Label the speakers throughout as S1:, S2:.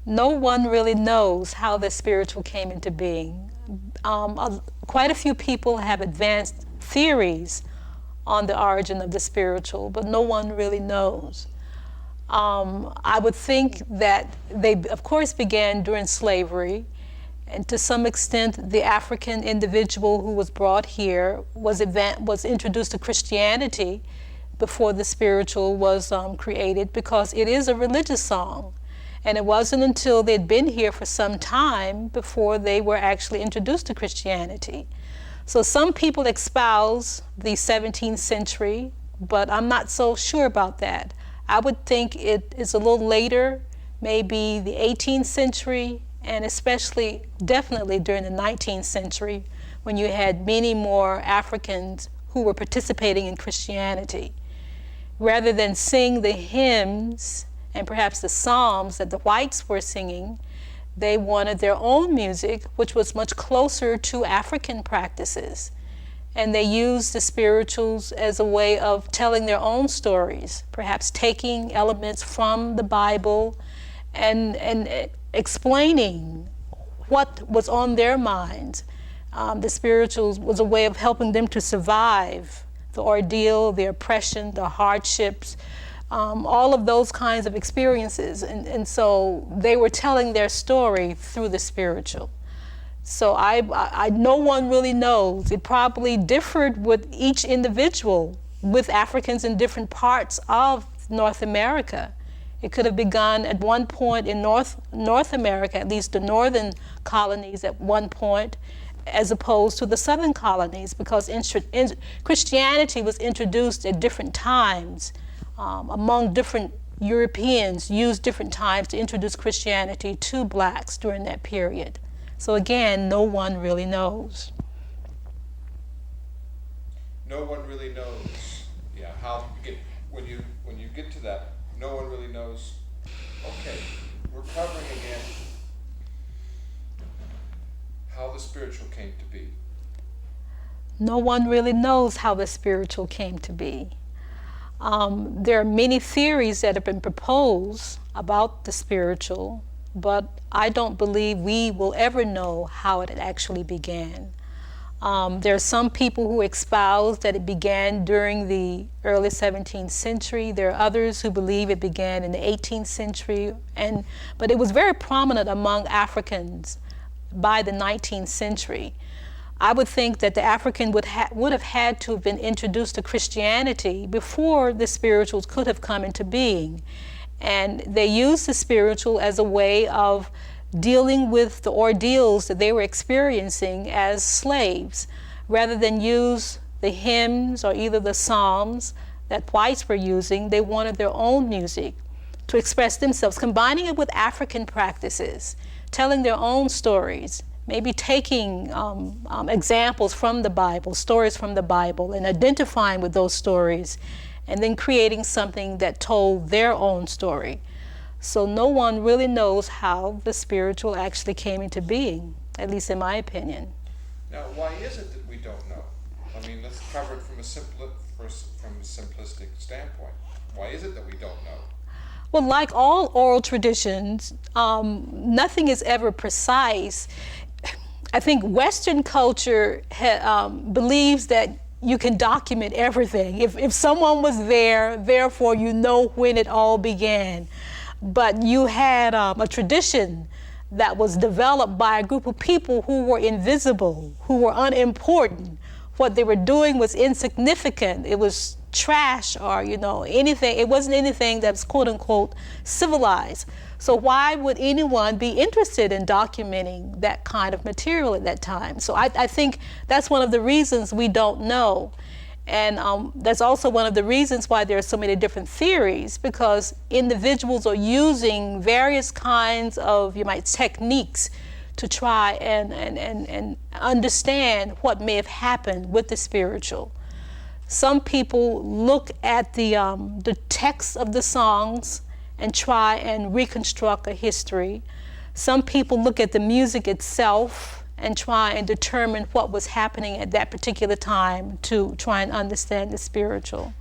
S1: No one really knows how the spiritual came into being. Quite a few people have advanced theories on the origin of the spiritual, but no one really knows. I would think that they, of course, began during slavery, and to some extent, the African individual who was brought here was introduced to Christianity before the spiritual was created, because it is a religious song. And it wasn't until they'd been here for some time before they were actually introduced to Christianity. So some people espouse the 17th century, but I'm not so sure about that. I would think it is a little later, maybe the 18th century, and especially definitely during the 19th century, when you had many more Africans who were participating in Christianity. Rather than sing the hymns and perhaps the psalms that the whites were singing, they wanted their own music, which was much closer to African practices. And they used the spirituals as a way of telling their own stories, perhaps taking elements from the Bible and explaining what was on their minds. The spirituals was a way of helping them to survive the ordeal, the oppression, the hardships, all of those kinds of experiences. And so they were telling their story through the spiritual. So no one really knows. It probably differed with each individual, with Africans in different parts of North America. It could have begun at one point in North America, at least the northern colonies at one point, as opposed to the southern colonies, because Christianity was introduced at different times among different Europeans, used different times to introduce Christianity to blacks during that period. So again, no one really knows.
S2: No one really knows. Yeah, how you get when you get to that, no one really knows. Okay, we're covering again how the spiritual came to be.
S1: No one really knows how the spiritual came to be. There are many theories that have been proposed about the spiritual, but I don't believe we will ever know how it actually began. There are some people who espouse that it began during the early 17th century. There are others who believe it began in the 18th century, but it was very prominent among Africans by the 19th century. I would think that the African would have had to have been introduced to Christianity before the spirituals could have come into being. And they used the spiritual as a way of dealing with the ordeals that they were experiencing as slaves. Rather than use the hymns or either the psalms that whites were using, they wanted their own music to express themselves, combining it with African practices, telling their own stories, maybe taking examples from the Bible, stories from the Bible, and identifying with those stories, and then creating something that told their own story. So no one really knows how the spiritual actually came into being, at least in my opinion.
S2: Now, why is it that we don't know? I mean, let's cover it from a simplistic standpoint. Why is it that we don't know?
S1: Well, like all oral traditions, nothing is ever precise. I think Western culture believes that you can document everything. If someone was there, therefore you know when it all began. But you had a tradition that was developed by a group of people who were invisible, who were unimportant. What they were doing was insignificant. It was trash or, anything. It wasn't anything that was quote unquote civilized. So why would anyone be interested in documenting that kind of material at that time? So I think that's one of the reasons we don't know. And that's also one of the reasons why there are so many different theories, because individuals are using various kinds of, techniques to try and understand what may have happened with the spiritual. Some people look at the text of the songs and try and reconstruct a history. Some people look at the music itself and try and determine what was happening at that particular time to try and understand the spiritual.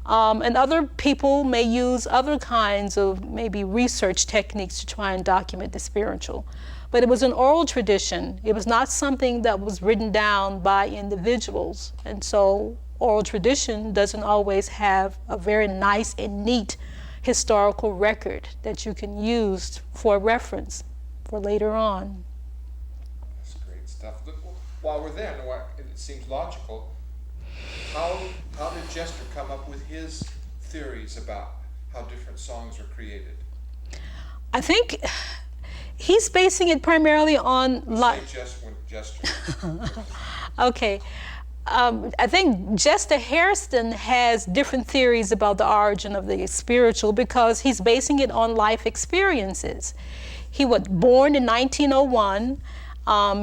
S1: And other people may use other kinds of maybe research techniques to try and document the spiritual. But it was an oral tradition. It was not something that was written down by individuals. And so oral tradition doesn't always have a very nice and neat historical record that you can use for reference for later on.
S2: That's great stuff. While we're there, and it seems logical, how did Jester come up with his theories about how different songs are created?
S1: I think he's basing it primarily on...
S2: Jester.
S1: Okay. I think Jester Hairston has different theories about the origin of the spiritual because he's basing it on life experiences. He was born in 1901.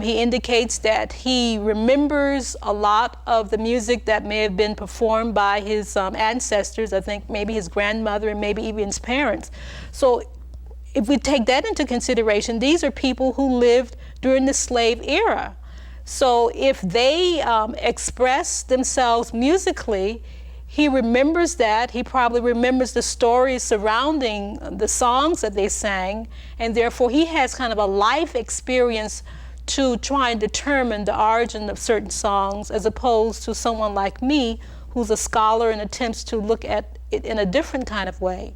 S1: He indicates that he remembers a lot of the music that may have been performed by his ancestors, I think maybe his grandmother and maybe even his parents. So if we take that into consideration, these are people who lived during the slave era. So if they express themselves musically, he remembers that. He probably remembers the stories surrounding the songs that they sang, and therefore he has kind of a life experience to try and determine the origin of certain songs, as opposed to someone like me who's a scholar and attempts to look at it in a different kind of way.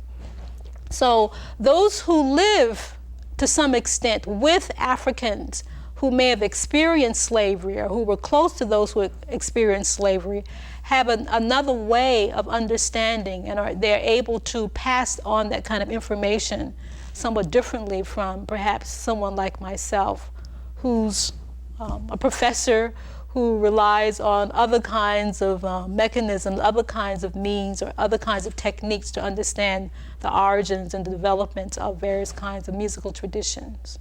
S1: So those who live to some extent with Africans who may have experienced slavery or who were close to those who experienced slavery have another way of understanding, and they're able to pass on that kind of information somewhat differently from perhaps someone like myself, who's a professor who relies on other kinds of mechanisms, other kinds of means, or other kinds of techniques to understand the origins and the development of various kinds of musical traditions.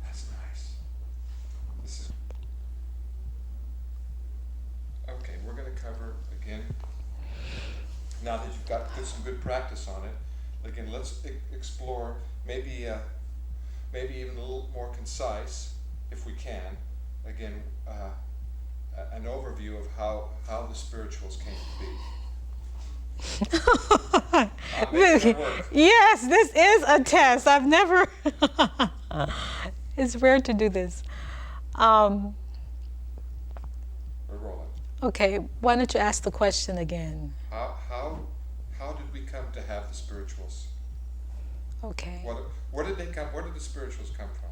S2: That's nice. Okay, we're going to cover again, now that you've got some good practice on it, again, let's explore maybe even a little more concise, if we can, again, an overview of how the spirituals came to be.
S1: Yes, this is a test. I've never, it's rare to do this.
S2: We're rolling.
S1: Okay, why don't you ask the question again?
S2: How did we come to have the spirituals?
S1: Okay.
S2: Where did the spirituals come from?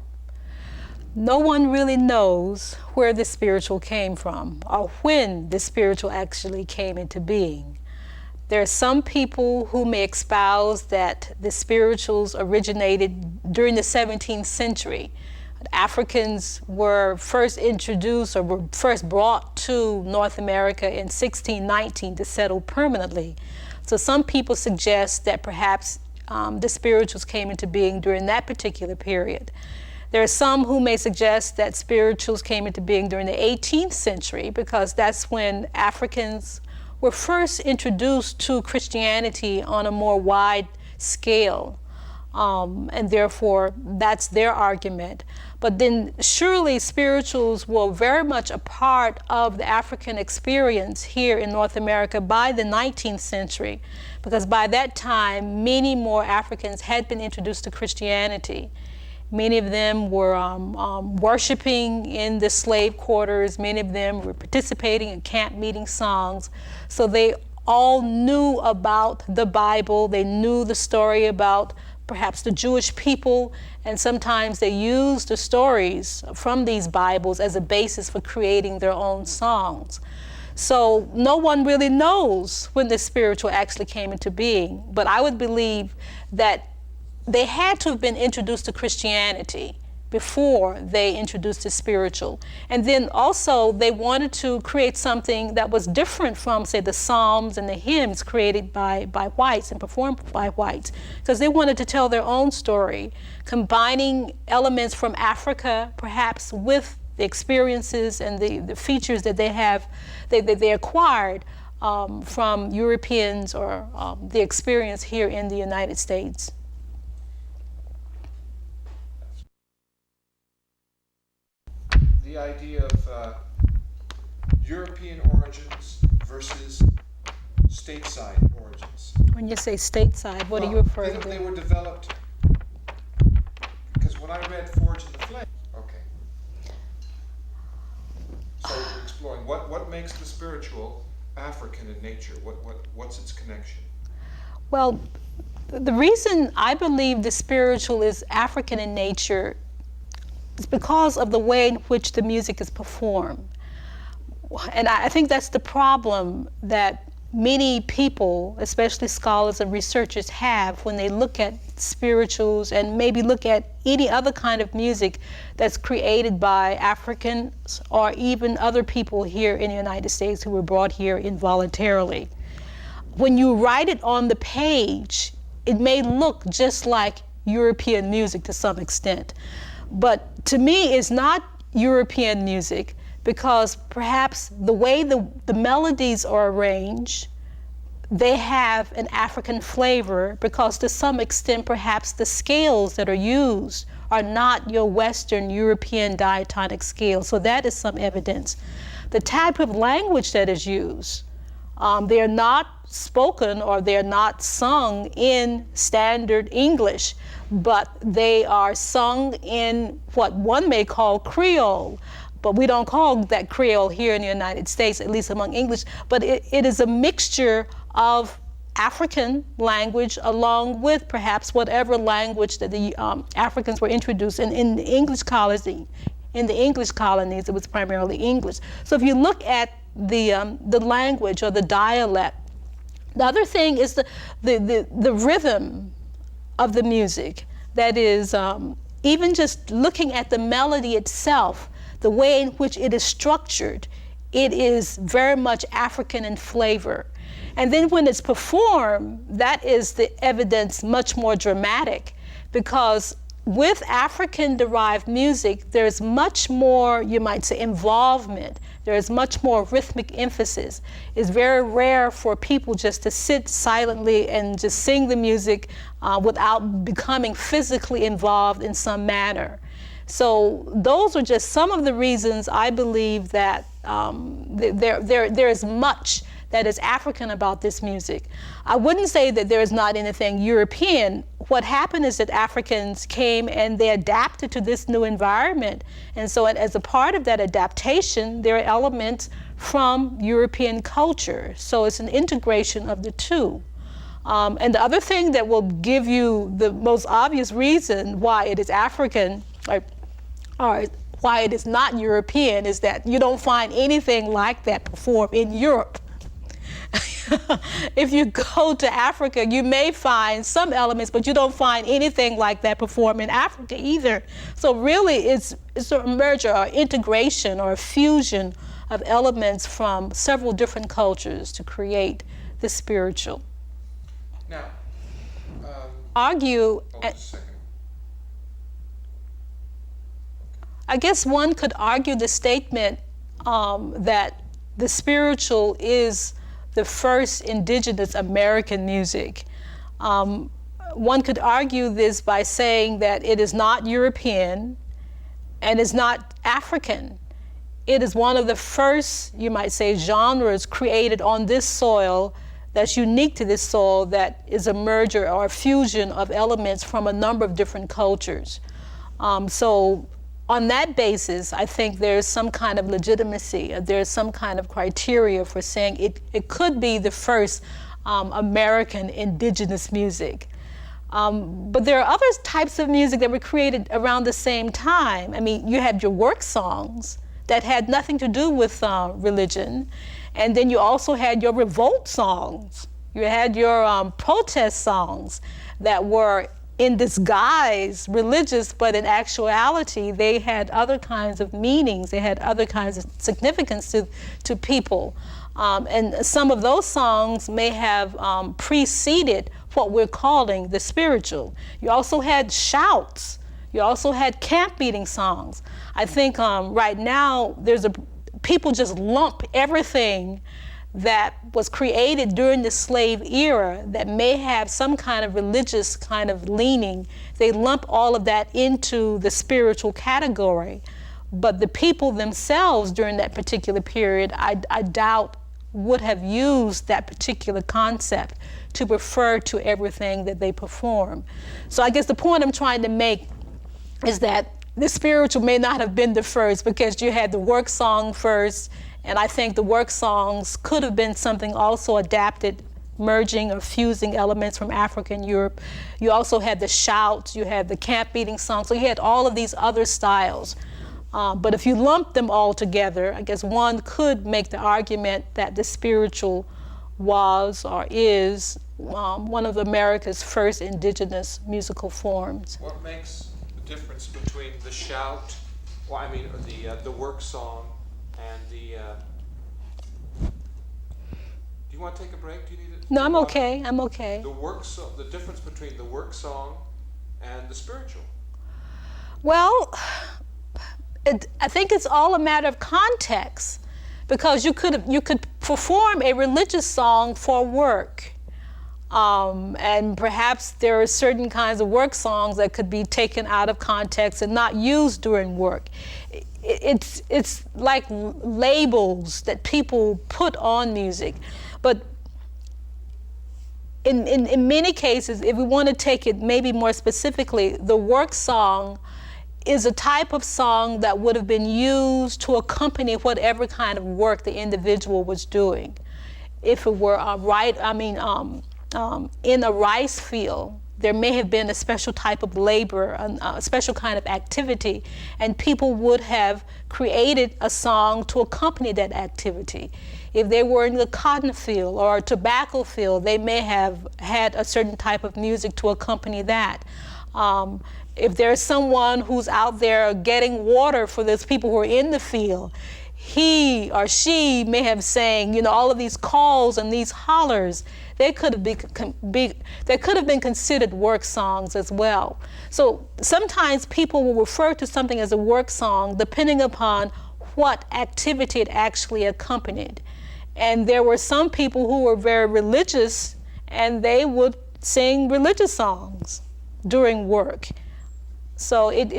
S1: No one really knows where the spiritual came from or when the spiritual actually came into being. There are some people who may espouse that the spirituals originated during the 17th century. Africans were first introduced or were first brought to North America in 1619 to settle permanently. So some people suggest that perhaps the spirituals came into being during that particular period. There are some who may suggest that spirituals came into being during the 18th century because that's when Africans were first introduced to Christianity on a more wide scale. And therefore, that's their argument. But then surely spirituals were very much a part of the African experience here in North America by the 19th century, because by that time, many more Africans had been introduced to Christianity. Many of them were worshiping in the slave quarters. Many of them were participating in camp meeting songs. So they all knew about the Bible. They knew the story about perhaps the Jewish people, and sometimes they used the stories from these Bibles as a basis for creating their own songs. So no one really knows when the spiritual actually came into being, but I would believe that they had to have been introduced to Christianity before they introduced the spiritual. And then also they wanted to create something that was different from, say, the psalms and the hymns created by whites and performed by whites, because they wanted to tell their own story, combining elements from Africa perhaps with the experiences and the features that they acquired from Europeans or the experience here in the United States.
S2: The idea of European origins versus stateside origins.
S1: When you say stateside, what are you
S2: Well,
S1: referring
S2: they
S1: to?
S2: were developed, because when I read Forge in the Flame, okay. So we're exploring what makes the spiritual African in nature? What's its connection?
S1: Well, the reason I believe the spiritual is African in nature is because of the way in which the music is performed. And I think that's the problem that many people, especially scholars and researchers, have when they look at spirituals and maybe look at any other kind of music that's created by Africans or even other people here in the United States who were brought here involuntarily. When you write it on the page, it may look just like European music to some extent. But to me, it's not European music because perhaps the way the melodies are arranged, they have an African flavor because to some extent perhaps the scales that are used are not your Western European diatonic scales. So that is some evidence. The type of language that is used, they're not spoken or they're not sung in standard English, but they are sung in what one may call Creole. But we don't call that Creole here in the United States, at least among English. But it is a mixture of African language along with perhaps whatever language that the Africans were introduced in the English colonies. In the English colonies, it was primarily English. So if you look at the language or the dialect, the other thing is the rhythm of the music. That is, even just looking at the melody itself, the way in which it is structured, it is very much African in flavor. And then when it's performed, that is the evidence much more dramatic because with African-derived music, there's much more, you might say, involvement. There's much more rhythmic emphasis. It's very rare for people just to sit silently and just sing the music without becoming physically involved in some manner. So those are just some of the reasons I believe that there is much that is African about this music. I wouldn't say that there is not anything European. What happened is that Africans came and they adapted to this new environment. And so as a part of that adaptation, there are elements from European culture. So it's an integration of the two. And the other thing that will give you the most obvious reason why it is African, or why it is not European, is that you don't find anything like that performed in Europe. If you go to Africa, you may find some elements, but you don't find anything like that performed in Africa either. So really, it's a merger or integration or a fusion of elements from several different cultures to create the spiritual.
S2: Now,
S1: Argue.
S2: just a second.
S1: I guess one could argue the statement that the spiritual is the first indigenous American music. One could argue this by saying that it is not European and is not African. It is one of the first, you might say, genres created on this soil that's unique to this soil, that is a merger or a fusion of elements from a number of different cultures. So on that basis, I think there's some kind of legitimacy, there's some kind of criteria for saying it could be the first American indigenous music. But there are other types of music that were created around the same time. I mean, you had your work songs that had nothing to do with religion, and then you also had your revolt songs. You had your protest songs that were in disguise religious, but in actuality, they had other kinds of meanings. They had other kinds of significance to people. And some of those songs may have preceded what we're calling the spiritual. You also had shouts. You also had camp meeting songs. I think right now, people just lump everything that was created during the slave era that may have some kind of religious kind of leaning. They lump all of that into the spiritual category. But the people themselves during that particular period, I doubt would have used that particular concept to refer to everything that they perform. So I guess the point I'm trying to make is that the spiritual may not have been the first, because you had the work song first, and I think the work songs could have been something also adapted, merging or fusing elements from Africa and Europe. You also had the shout, you had the camp beating song, so you had all of these other styles. But if you lump them all together, I guess one could make the argument that the spiritual was or is one of America's first indigenous musical forms.
S2: What makes the difference between the shout, or the work song, and the? Do you want to take a break? Do you need it?
S1: No, I'm okay. I'm okay.
S2: The difference between the work song and the spiritual.
S1: Well, I think it's all a matter of context, because you could perform a religious song for work, and perhaps there are certain kinds of work songs that could be taken out of context and not used during work. It's like labels that people put on music, but in many cases, if we want to take it maybe more specifically, the work song is a type of song that would have been used to accompany whatever kind of work the individual was doing. If it were in a rice field, there may have been a special type of labor, a special kind of activity, and people would have created a song to accompany that activity. If they were in the cotton field or a tobacco field, they may have had a certain type of music to accompany that. If there's someone who's out there getting water for those people who are in the field, he or she may have sang, all of these calls and these hollers. They could have been considered work songs as well. So sometimes people will refer to something as a work song depending upon what activity it actually accompanied. And there were some people who were very religious, and they would sing religious songs during work. So it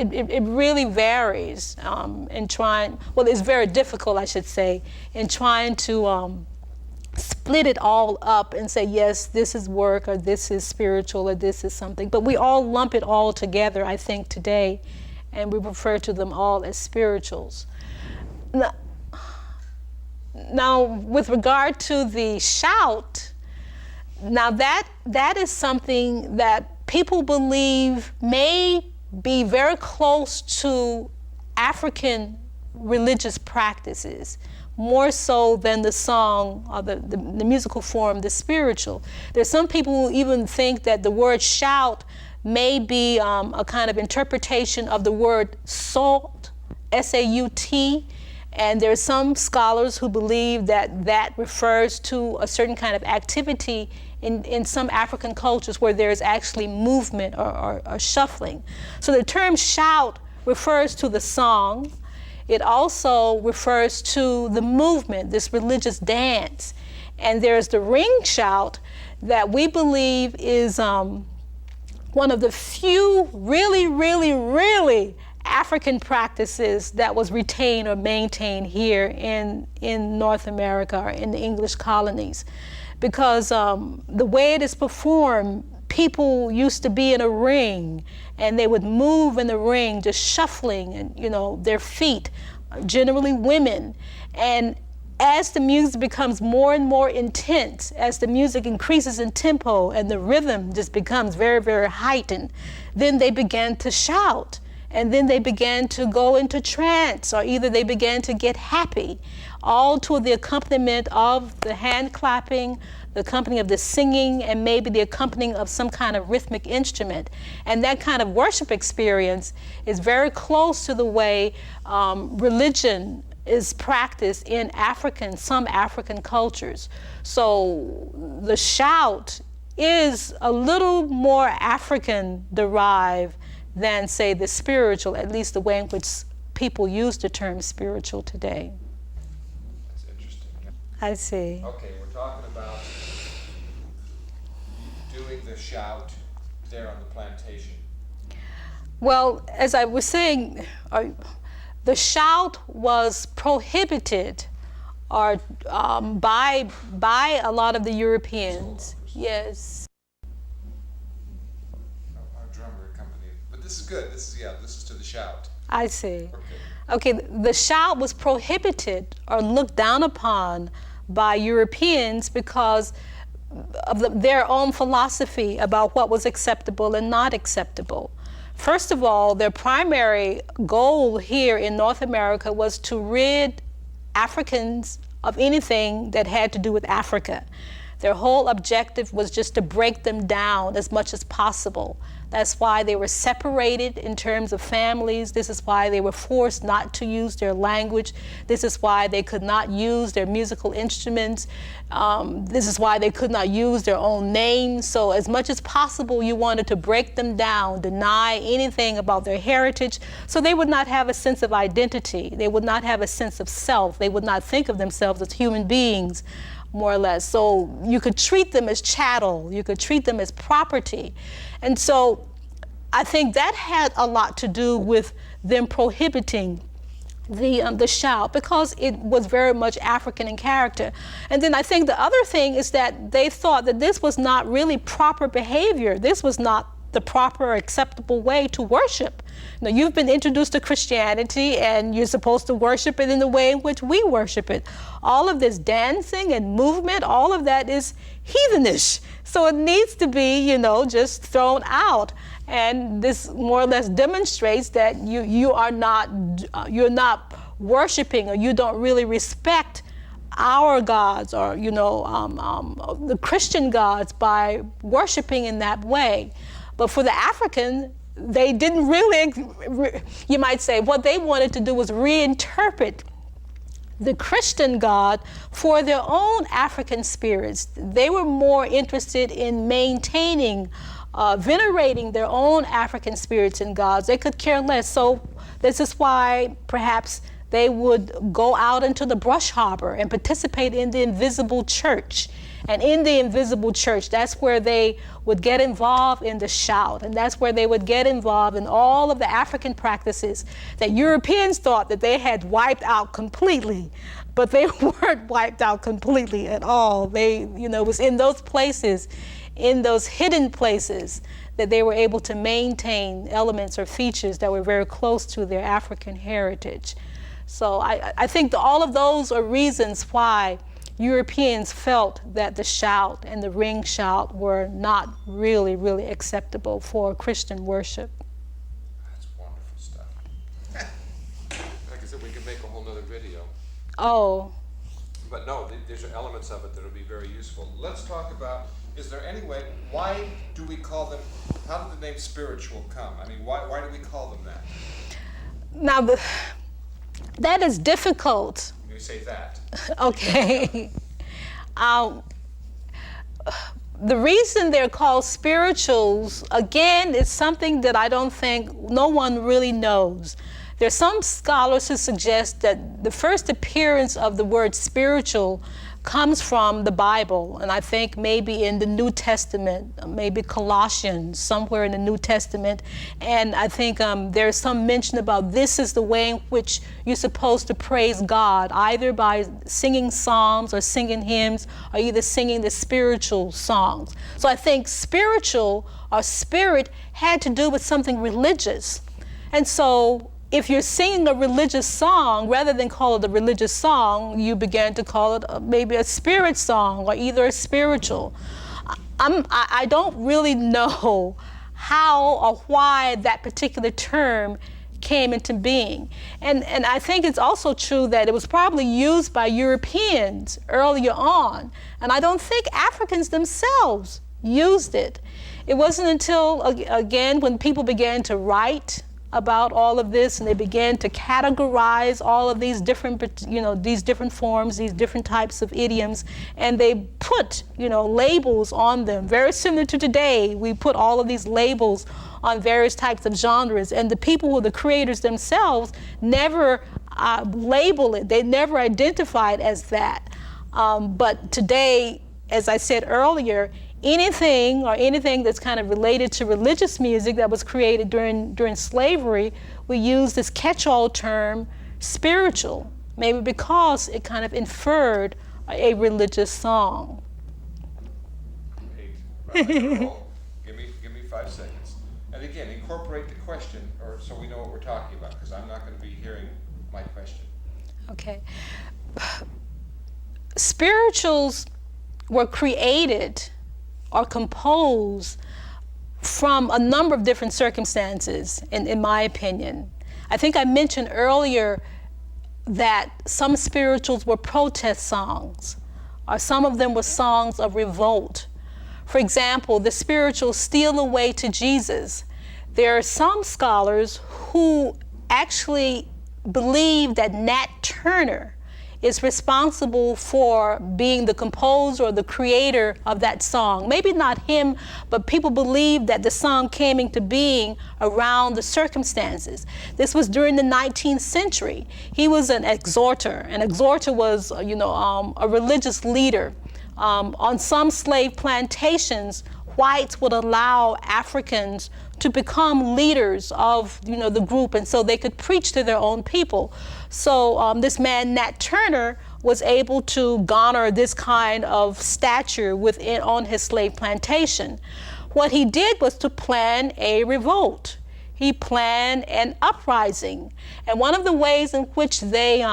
S1: really varies it's very difficult, I should say, in trying to split it all up and say, yes, this is work, or this is spiritual, or this is something. But we all lump it all together, I think, today, and we refer to them all as spirituals. Now, with regard to the shout, now that is something that people believe may be very close to African religious practices, more so than the song or the musical form, the spiritual. There's some people who even think that the word shout may be a kind of interpretation of the word salt, S-A-U-T, and there's some scholars who believe that refers to a certain kind of activity in some African cultures where there's actually movement or shuffling. So the term shout refers to the song. It also refers to the movement, this religious dance. And there's the ring shout that we believe is one of the few really, really, really African practices that was retained or maintained here in North America or in the English colonies. Because the way it is performed, people used to be in a ring and they would move in the ring, just shuffling, and their feet, generally women. And as the music becomes more and more intense, as the music increases in tempo and the rhythm just becomes very, very heightened, then they began to shout. And then they began to go into trance, or either they began to get happy, all to the accompaniment of the hand clapping, the accompanying of the singing, and maybe the accompanying of some kind of rhythmic instrument. And that kind of worship experience is very close to the way religion is practiced in some African cultures. So the shout is a little more African derived than, say, the spiritual, at least the way in which people use the term spiritual today.
S2: That's interesting.
S1: I see.
S2: Okay, we're talking about doing the shout there on the plantation.
S1: Well, as I was saying, the shout was prohibited or by a lot of the Europeans. Yes.
S2: Our drummer accompanied. But this is good. This is to the shout.
S1: I see.
S2: Okay.
S1: Okay, the shout was prohibited or looked down upon by Europeans because of their own philosophy about what was acceptable and not acceptable. First of all, their primary goal here in North America was to rid Africans of anything that had to do with Africa. Their whole objective was just to break them down as much as possible. That's why they were separated in terms of families. This is why they were forced not to use their language. This is why they could not use their musical instruments. This is why they could not use their own names. So as much as possible, you wanted to break them down, deny anything about their heritage, so they would not have a sense of identity. They would not have a sense of self. They would not think of themselves as human beings, more or less. So you could treat them as chattel. You could treat them as property. And so I think that had a lot to do with them prohibiting the shout, because it was very much African in character. And then I think the other thing is that they thought that this was not really proper behavior. This was not the proper acceptable way to worship. Now, you've been introduced to Christianity and you're supposed to worship it in the way in which we worship it. All of this dancing and movement, all of that is heathenish. So it needs to be, just thrown out. And this more or less demonstrates that you're not worshiping, or you don't really respect our gods, or the Christian gods, by worshiping in that way. But for the African, they didn't really, you might say, what they wanted to do was reinterpret the Christian God for their own African spirits. They were more interested in maintaining, venerating their own African spirits and gods. They could care less. So this is why perhaps they would go out into the brush harbor and participate in the invisible church. And in the invisible church, that's where they would get involved in the shout. And that's where they would get involved in all of the African practices that Europeans thought that they had wiped out completely. But they weren't wiped out completely at all. They, it was in those places, in those hidden places, that they were able to maintain elements or features that were very close to their African heritage. So I think all of those are reasons why Europeans felt that the shout and the ring shout were not really, really acceptable for Christian worship.
S2: That's wonderful stuff. Like I said, we can make a whole nother video.
S1: Oh.
S2: But no, these are elements of it that will be very useful. Let's talk about, is there any way, why do we call them, how did the name spiritual come? I mean, why do we call them that?
S1: Now, that is difficult.
S2: You say that.
S1: Okay. The reason they're called spirituals, again, is something that I don't think no one really knows. There's some scholars who suggest that the first appearance of the word spiritual comes from the Bible, and I think maybe in the New Testament, maybe Colossians, somewhere in the New Testament. And I think there's some mention about this is the way in which you're supposed to praise God, either by singing psalms or singing hymns, or either singing the spiritual songs. So I think spiritual or spirit had to do with something religious. And so if you're singing a religious song, rather than call it a religious song, you began to call it maybe a spirit song, or either a spiritual. I don't really know how or why that particular term came into being. And I think it's also true that it was probably used by Europeans earlier on. And I don't think Africans themselves used it. It wasn't until, again, when people began to write about all of this, and they began to categorize all of these different, these different forms, these different types of idioms, and they put, labels on them. Very similar to today, we put all of these labels on various types of genres, and the people who are the creators themselves never label it. They never identify it as that. But today, as I said earlier, anything that's kind of related to religious music that was created during slavery, we use this catch-all term, spiritual. maybe because it kind of inferred a religious song.
S2: Right, give me 5 seconds. And again, incorporate the question, or so we know what we're talking about, because I'm not going to be hearing my question.
S1: Okay. Spirituals were created or composed from a number of different circumstances, in my opinion. I think I mentioned earlier that some spirituals were protest songs, or some of them were songs of revolt. For example, the spiritual Steal Away to Jesus. There are some scholars who actually believe that Nat Turner is responsible for being the composer or the creator of that song. Maybe not him, but people believe that the song came into being around the circumstances. This was during the 19th century. He was an exhorter. An exhorter was, a religious leader. On some slave plantations, whites would allow Africans to become leaders of the group, and so they could preach to their own people. So this man Nat Turner was able to garner this kind of stature on his slave plantation. What he did was to plan a revolt. He planned an uprising, and one of the ways in which they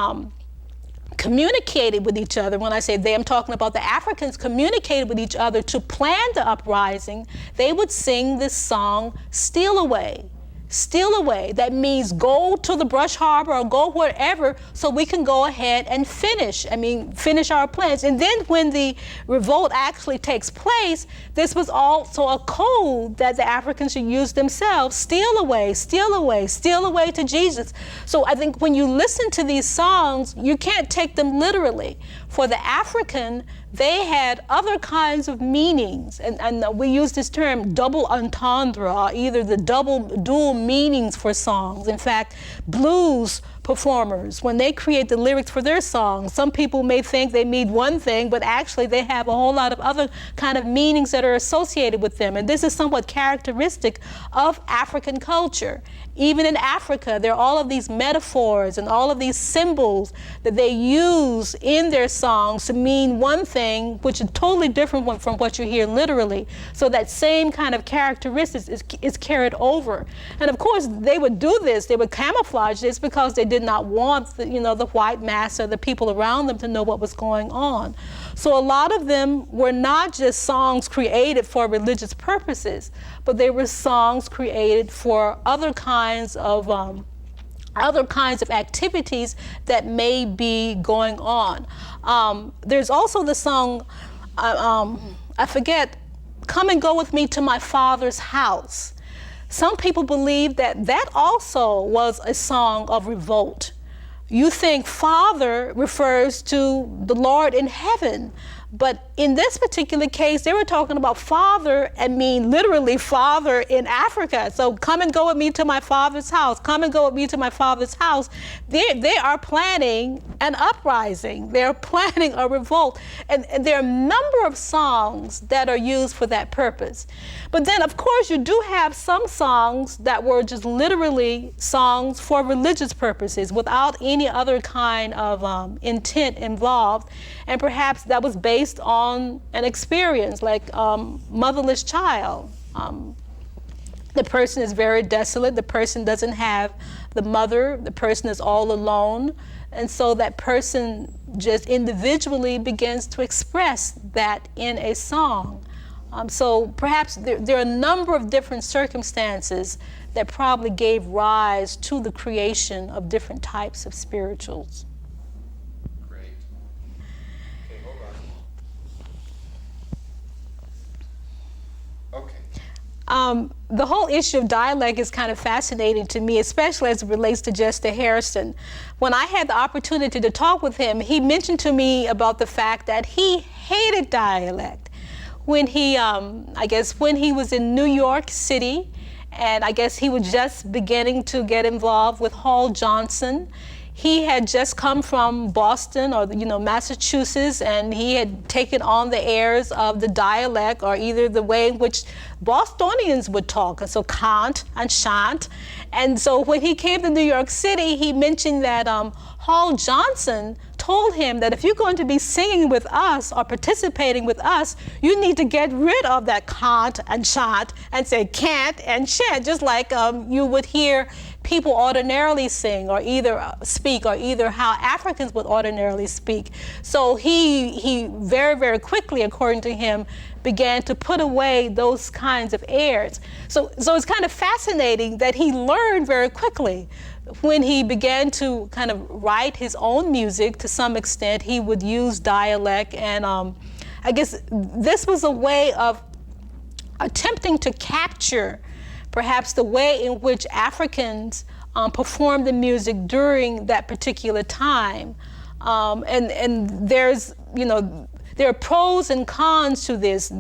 S1: communicated with each other, when I say they, I'm talking about the Africans communicated with each other to plan the uprising. They would sing this song, Steal Away. Steal away. That means go to the brush harbor or go wherever so we can go ahead and finish our plans. And then when the revolt actually takes place, this was also a code that the Africans should use themselves. Steal away, steal away, steal away to Jesus. So I think when you listen to these songs, you can't take them literally. For the African, they had other kinds of meanings, and we use this term double entendre, or either the dual meanings for songs. In fact, blues performers, when they create the lyrics for their songs, some people may think they mean one thing, but actually they have a whole lot of other kind of meanings that are associated with them. And this is somewhat characteristic of African culture. Even in Africa, there are all of these metaphors and all of these symbols that they use in their songs to mean one thing, which is totally different from what you hear literally. So that same kind of characteristics is carried over. And of course, they would do this, they would camouflage this because they did not want the white mass or the people around them to know what was going on. So a lot of them were not just songs created for religious purposes, but they were songs created for other kinds of activities that may be going on. There's also the song, I forget, Come and Go With Me to My Father's House. Some people believe that also was a song of revolt. You think Father refers to the Lord in heaven, but in this particular case, they were talking about father and mean literally father in Africa. So come and go with me to my father's house. Come and go with me to my father's house. They are planning an uprising. They're planning a revolt. And there are a number of songs that are used for that purpose. But then, of course, you do have some songs that were just literally songs for religious purposes without any other kind of intent involved. And perhaps that was based on an experience, like motherless child. The person is very desolate. The person doesn't have the mother. The person is all alone. And so that person just individually begins to express that in a song. So perhaps there are a number of different circumstances that probably gave rise to the creation of different types of spirituals. The whole issue of dialect is kind of fascinating to me, especially as it relates to Jester Harrison. When I had the opportunity to talk with him, he mentioned to me about the fact that he hated dialect. When he, when he was in New York City, and I guess he was just beginning to get involved with Hall Johnson, he had just come from Boston or Massachusetts, and he had taken on the airs of the dialect, or either the way in which Bostonians would talk, and so cant and chant. And so when he came to New York City, he mentioned that Hall Johnson told him that if you're going to be singing with us or participating with us, you need to get rid of that cant and chant and say cant and chant, just like you would hear people ordinarily sing or either speak, or either how Africans would ordinarily speak. So he very, very quickly, according to him, began to put away those kinds of airs. So it's kind of fascinating that he learned very quickly. When he began to kind of write his own music, to some extent, he would use dialect, and I guess this was a way of attempting to capture perhaps the way in which Africans performed the music during that particular time. And there's, there are pros and cons to this.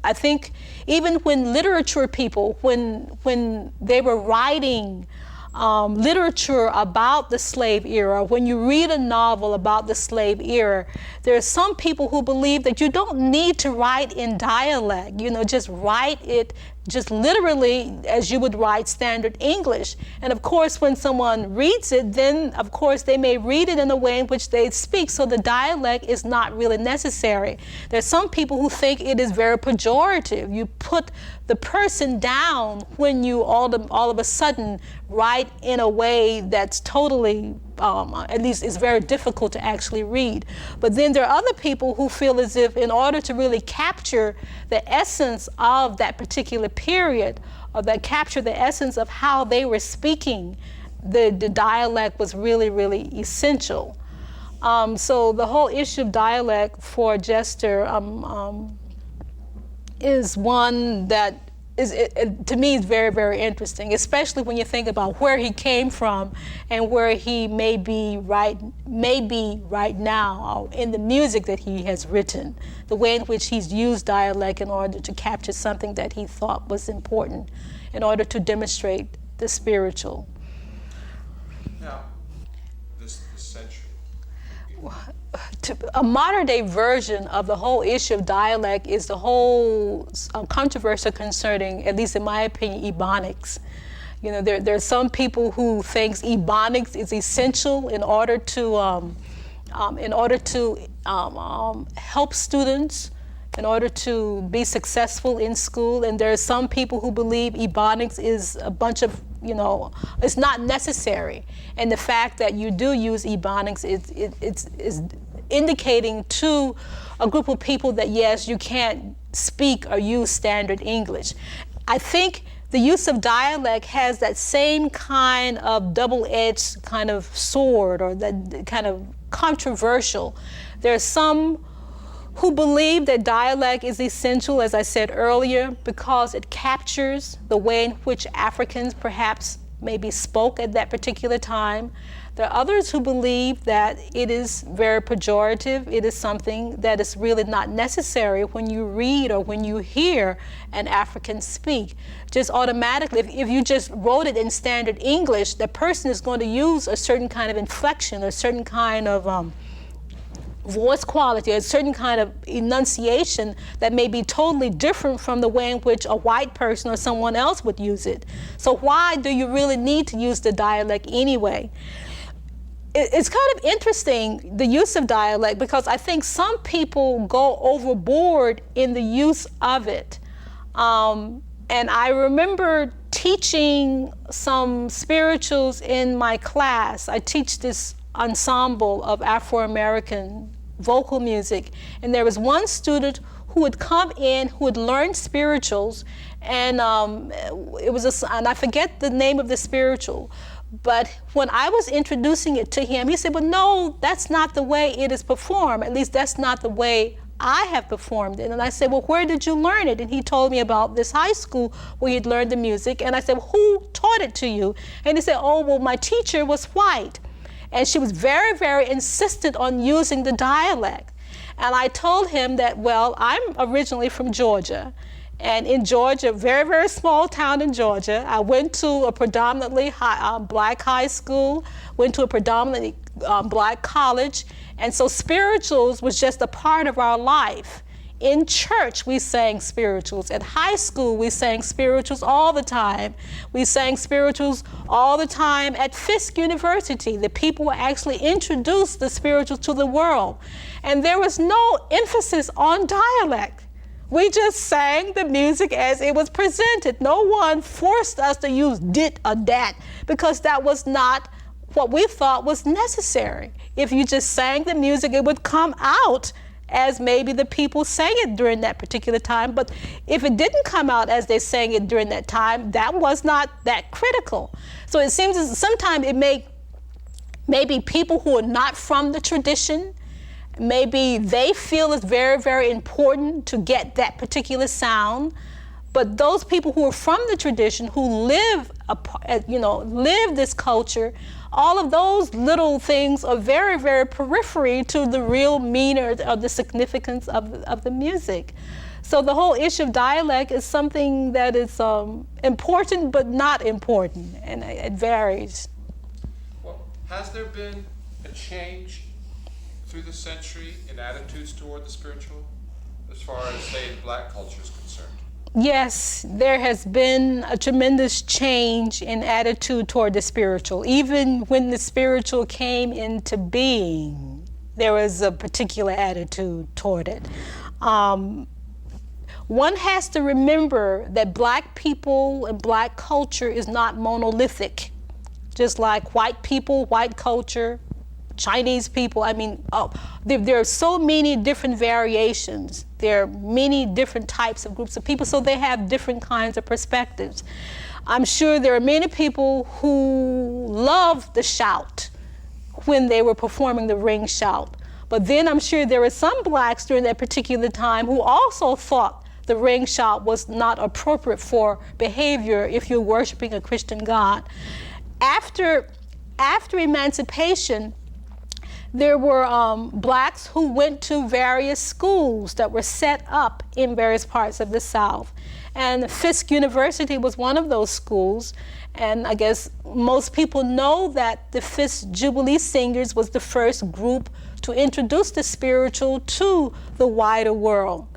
S1: I think even when literature people, when they were writing literature about the slave era, when you read a novel about the slave era, there are some people who believe that you don't need to write in dialect, just write it just literally as you would write standard English. And of course, when someone reads it, then of course they may read it in a way in which they speak, so the dialect is not really necessary. There's some people who think it is very pejorative. You put the person down when you all of a sudden write in a way that's totally, at least it's very difficult to actually read. But then there are other people who feel as if in order to really capture the essence of that particular period, or that capture the essence of how they were speaking, the dialect was really, really essential. So the whole issue of dialect for Jester is one that is, to me, is very, very interesting, especially when you think about where he came from and where he may be right now in the music that he has written, the way in which he's used dialect in order to capture something that he thought was important in order to demonstrate the spiritual.
S2: Now, this century.
S1: A modern day version of the whole issue of dialect is the whole controversy concerning, at least in my opinion, Ebonics. There are some people who think Ebonics is essential in order to help students, in order to be successful in school. And there are some people who believe Ebonics is a bunch of, it's not necessary. And the fact that you do use Ebonics is indicating to a group of people that yes, you can't speak or use standard English. I think the use of dialect has that same kind of double-edged kind of sword, or that kind of controversial. There are some who believe that dialect is essential, as I said earlier, because it captures the way in which Africans perhaps maybe spoke at that particular time. There are others who believe that it is very pejorative. It is something that is really not necessary when you read or when you hear an African speak. Just automatically, if you just wrote it in standard English, the person is going to use a certain kind of inflection, a certain kind of voice quality, a certain kind of enunciation that may be totally different from the way in which a white person or someone else would use it. So why do you really need to use the dialect anyway? It's kind of interesting, the use of dialect, because I think some people go overboard in the use of it. And I remember teaching some spirituals in my class. I teach this ensemble of Afro-American vocal music, and there was one student who would come in, who would learn spirituals, and and I forget the name of the spiritual, but when I was introducing it to him, he said, "Well, no, that's not the way it is performed. At least that's not the way I have performed it." And I said, "Well, where did you learn it?" And he told me about this high school where he'd learned the music. And I said, "Well, who taught it to you?" And he said, "Oh, well, my teacher was white, and she was very, very insistent on using the dialect." And I told him that, well, I'm originally from Georgia, And in Georgia, very, very small town in Georgia, I went to a predominantly black high school, went to a predominantly black college, and so spirituals was just a part of our life. In church, we sang spirituals. At high school, we sang spirituals all the time. We sang spirituals all the time at Fisk University. The people actually introduced the spirituals to the world. And there was no emphasis on dialect. We just sang the music as it was presented. No one forced us to use dit or dat because that was not what we thought was necessary. If you just sang the music, it would come out as maybe the people sang it during that particular time. But if it didn't come out as they sang it during that time, that was not that critical. So it seems as sometimes it maybe people who are not from the tradition, maybe they feel it's very, very important to get that particular sound. But those people who are from the tradition, who live this culture, all of those little things are very, very periphery to the real meaning of the significance of the music. So the whole issue of dialect is something that is important but not important, and it varies.
S2: Well, has there been a change through the century in attitudes toward the spiritual, as far as, say, black culture is concerned?
S1: Yes, there has been a tremendous change in attitude toward the spiritual. Even when the spiritual came into being, there was a particular attitude toward it. One has to remember that black people and black culture is not monolithic. Just like white people, white culture, Chinese people, there are so many different variations. There are many different types of groups of people, so they have different kinds of perspectives. I'm sure there are many people who loved the shout when they were performing the ring shout. But then I'm sure there were some blacks during that particular time who also thought the ring shout was not appropriate for behavior if you're worshiping a Christian God. After emancipation, there were blacks who went to various schools that were set up in various parts of the South. And Fisk University was one of those schools. And I guess most people know that the Fisk Jubilee Singers was the first group to introduce the spiritual to the wider world.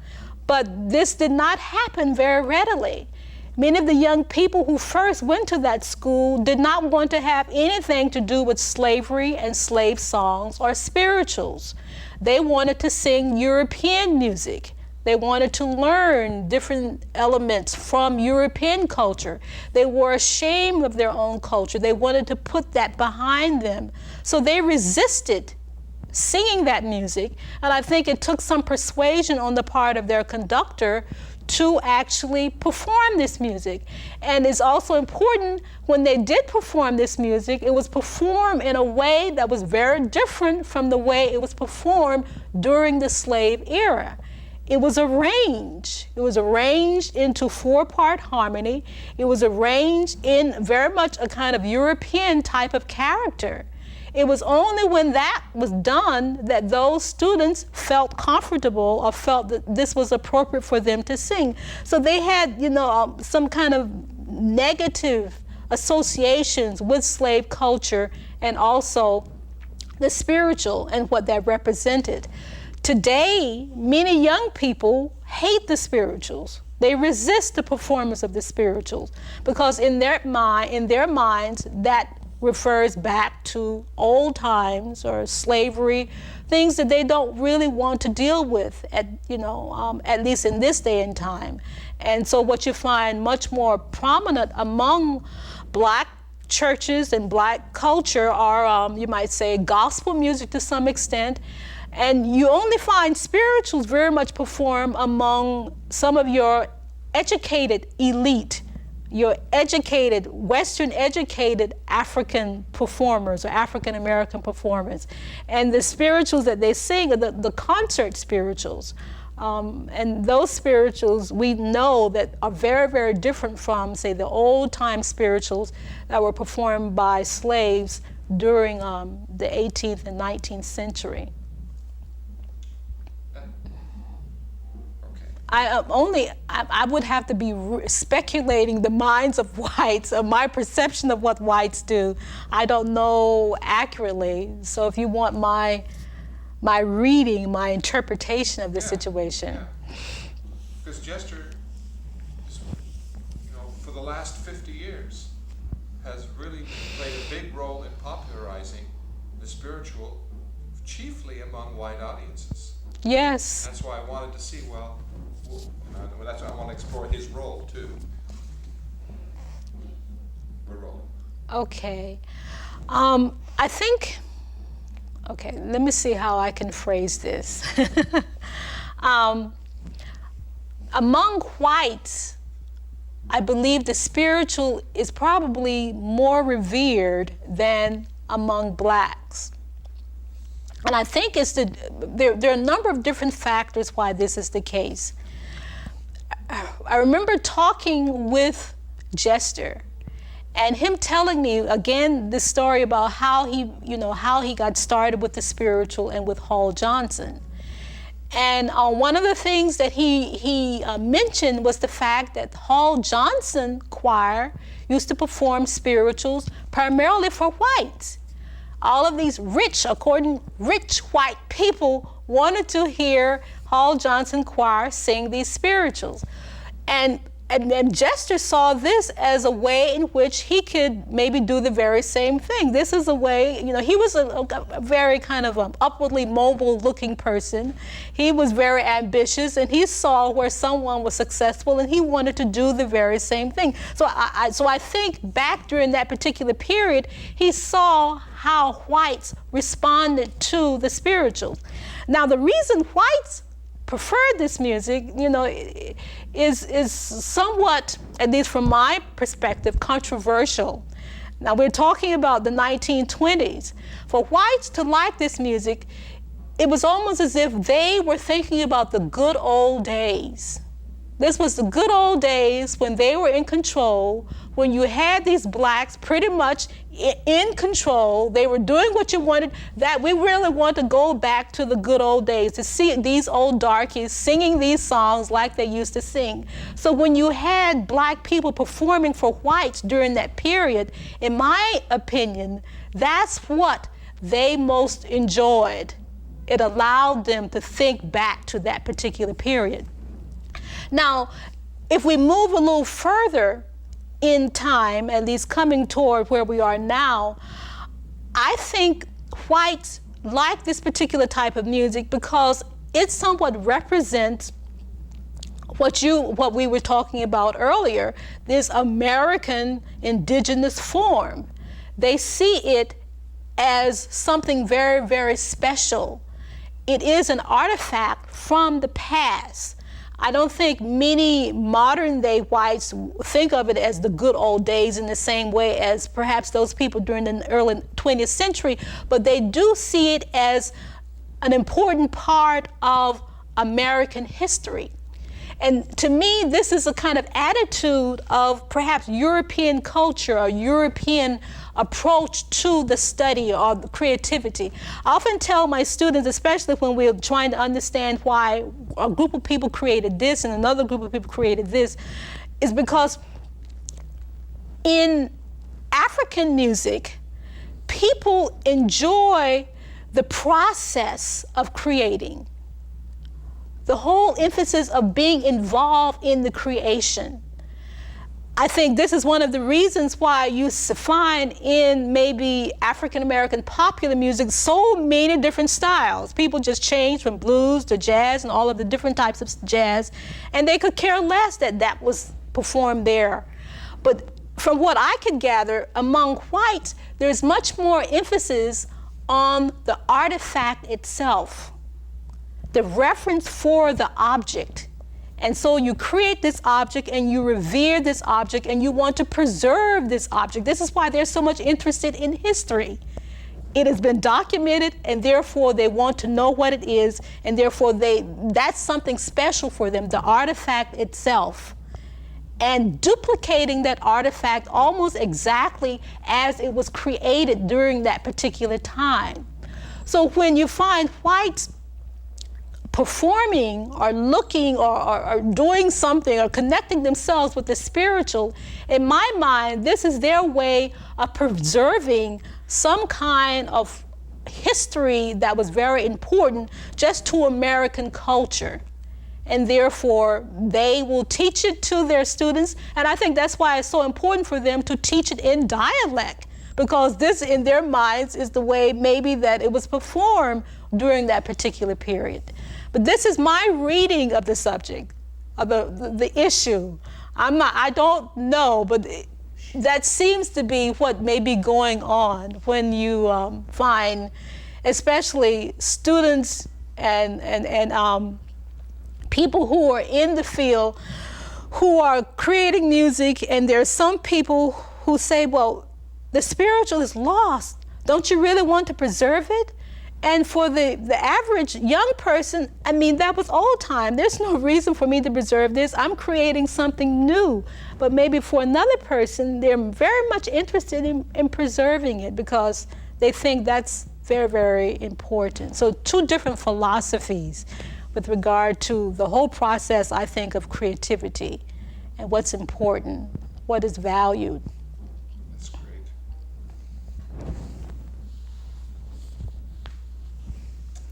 S1: But this did not happen very readily. Many of the young people who first went to that school did not want to have anything to do with slavery and slave songs or spirituals. They wanted to sing European music. They wanted to learn different elements from European culture. They were ashamed of their own culture. They wanted to put that behind them. So they resisted singing that music. And I think it took some persuasion on the part of their conductor to actually perform this music. And it's also important, when they did perform this music, it was performed in a way that was very different from the way it was performed during the slave era. It was arranged. It was arranged into 4-part harmony. It was arranged in very much a kind of European type of character. It was only when that was done that those students felt comfortable or felt that this was appropriate for them to sing. So they had, some kind of negative associations with slave culture and also the spiritual and what that represented. Today, many young people hate the spirituals. They resist the performance of the spirituals because in their minds, that refers back to old times or slavery, things that they don't really want to deal with at least in this day and time. And so what you find much more prominent among black churches and black culture are, you might say, gospel music to some extent. And you only find spirituals very much performed among some of your educated elite, your educated, Western educated African performers or African American performers. And the spirituals that they sing are the concert spirituals. And those spirituals we know that are very, very different from, say, the old time spirituals that were performed by slaves during the 18th and 19th century.
S2: Okay.
S1: I would have to be speculating the minds of whites, or my perception of what whites do. I don't know accurately. So if you want my reading, my interpretation of the situation.
S2: Because Jester, for the last 50 years, has really played a big role in popularizing the spiritual, chiefly among white audiences.
S1: Yes.
S2: That's why I wanted to see, that's why I want to explore his role too. We're rolling.
S1: Okay. I think, okay, let me see how I can phrase this. Among whites, I believe the spiritual is probably more revered than among blacks. And I think there are a number of different factors why this is the case. I remember talking with Jester and him telling me again this story about how he got started with the spiritual and with Hall Johnson. And one of the things that he mentioned was the fact that Hall Johnson choir used to perform spirituals primarily for whites. All of these rich white people wanted to hear Hall Johnson choir sing these spirituals. And Jester saw this as a way in which he could maybe do the very same thing. This is a way, he was a very kind of upwardly mobile looking person. He was very ambitious, and he saw where someone was successful, and he wanted to do the very same thing. So I think back during that particular period, he saw how whites responded to the spirituals. Now, the reason whites preferred this music, is somewhat, at least from my perspective, controversial. Now, we're talking about the 1920s. For whites to like this music, it was almost as if they were thinking about the good old days. This was the good old days when they were in control, when you had these blacks pretty much in control. They were doing what you wanted. That we really want to go back to the good old days, to see these old darkies singing these songs like they used to sing. So when you had black people performing for whites during that period, in my opinion, that's what they most enjoyed. It allowed them to think back to that particular period. Now, if we move a little further in time, at least coming toward where we are now, I think whites like this particular type of music because it somewhat represents what we were talking about earlier, this American indigenous form. They see it as something very, very special. It is an artifact from the past. I don't think many modern day whites think of it as the good old days in the same way as perhaps those people during the early 20th century, but they do see it as an important part of American history. And to me, this is a kind of attitude of perhaps European culture or European approach to the study or the creativity. I often tell my students, especially when we're trying to understand why a group of people created this and another group of people created this, is because in African music, people enjoy the process of creating. The whole emphasis of being involved in the creation. I think this is one of the reasons why you find in maybe African American popular music so many different styles. People just change from blues to jazz and all of the different types of jazz, and they could care less that that was performed there. But from what I could gather, among whites, there's much more emphasis on the artifact itself, the reference for the object. And so you create this object and you revere this object and you want to preserve this object. This is why they're so much interested in history. It has been documented, and therefore they want to know what it is, and therefore that's something special for them, the artifact itself. And duplicating that artifact almost exactly as it was created during that particular time. So when you find whites performing or looking or doing something or connecting themselves with the spiritual, in my mind, this is their way of preserving some kind of history that was very important just to American culture. And therefore, they will teach it to their students. And I think that's why it's so important for them to teach it in dialect, because this, in their minds, is the way maybe that it was performed during that particular period. But this is my reading of the subject, of the issue. I don't know, but that seems to be what may be going on when you find, especially students and people who are in the field, who are creating music, and there are some people who say, well, the spiritual is lost. Don't you really want to preserve it? And for the average young person, I mean, that was old time. There's no reason for me to preserve this. I'm creating something new. But maybe for another person, they're very much interested in preserving it because they think that's very, very important. So two different philosophies with regard to the whole process, I think, of creativity and what's important, what is valued.
S2: That's great.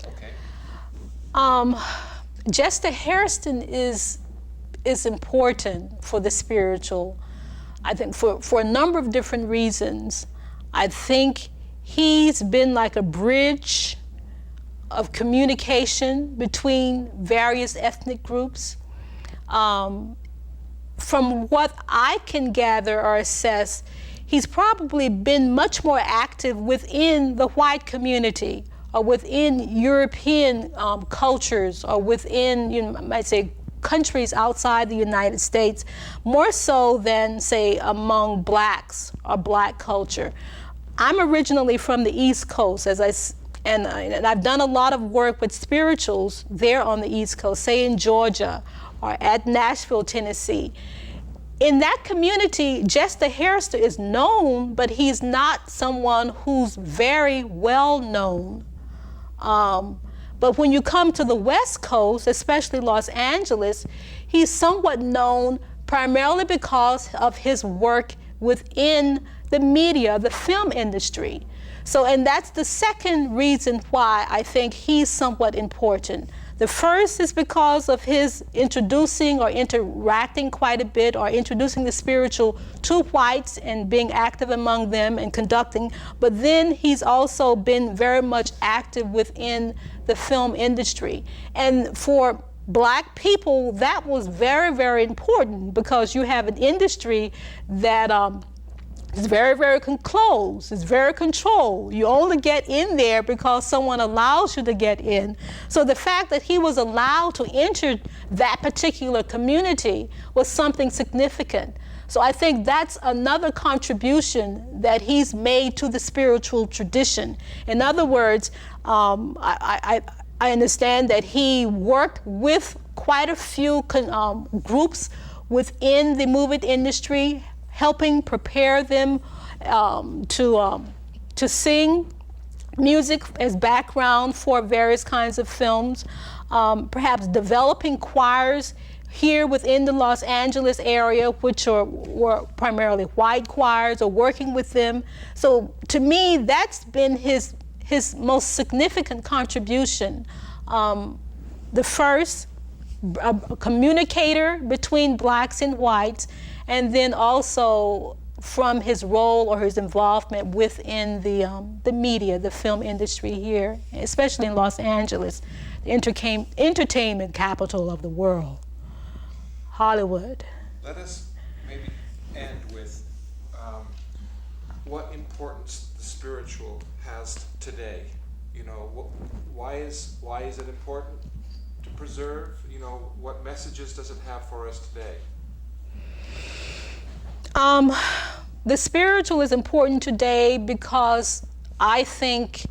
S2: Okay.
S1: Jester Hairston is important for the spiritual, I think, for a number of different reasons. I think he's been like a bridge of communication between various ethnic groups. From what I can gather or assess, he's probably been much more active within the white community or within European cultures or within, you might say, countries outside the United States, more so than, say, among blacks or black culture. I'm originally from the East Coast, and I've done a lot of work with spirituals there on the East Coast, say in Georgia or at Nashville, Tennessee. In that community, Jester Hairston is known, but he's not someone who's very well known. But when you come to the West Coast, especially Los Angeles, he's somewhat known primarily because of his work within the media, the film industry. So, and that's the second reason why I think he's somewhat important. The first is because of his introducing or interacting quite a bit or introducing the spiritual to whites and being active among them and conducting, but then he's also been very much active within the film industry. And for black people, that was very, very important because you have an industry that it's very, very closed. It's very controlled. You only get in there because someone allows you to get in. So the fact that he was allowed to enter that particular community was something significant. So I think that's another contribution that he's made to the spiritual tradition. In other words, I understand that he worked with quite a few groups within the movie industry, helping prepare them to sing music as background for various kinds of films, perhaps developing choirs here within the Los Angeles area, which were primarily white choirs, or working with them. So to me, that's been his most significant contribution. The first, a communicator between blacks and whites, and then also from his role or his involvement within the media, the film industry here, especially in Los Angeles, the entertainment capital of the world, Hollywood.
S2: Let us maybe end with what importance the spiritual has today. You know, why is it important to preserve? You know, what messages does it have for us today?
S1: The spiritual is important today because I think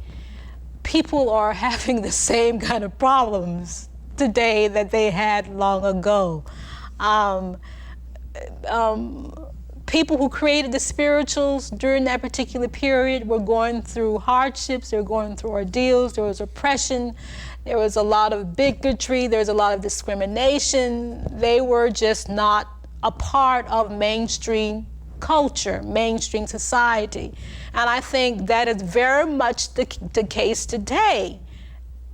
S1: people are having the same kind of problems today that they had long ago. people who created the spirituals during that particular period were going through hardships, they were going through ordeals, there was oppression, there was a lot of bigotry, there was a lot of discrimination. They were just not a part of mainstream culture, mainstream society. And I think that is very much the case today,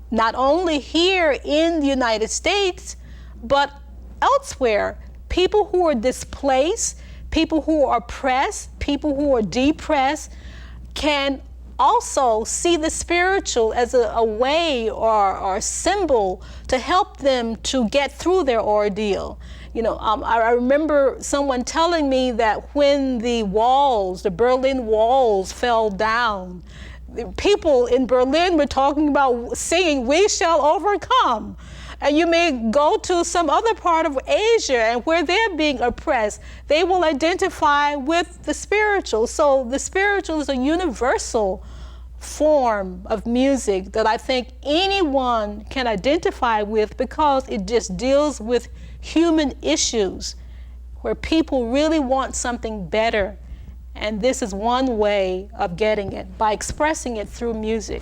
S1: not only here in the United States, but elsewhere. People who are displaced, people who are oppressed, people who are depressed can also see the spiritual as a way or a symbol to help them to get through their ordeal. You know, I remember someone telling me that when the Berlin walls fell down, people in Berlin were talking about singing, "We shall overcome." And you may go to some other part of Asia, and where they're being oppressed, they will identify with the spiritual. So the spiritual is a universal form of music that I think anyone can identify with, because it just deals with human issues where people really want something better. And this is one way of getting it, by expressing it through music.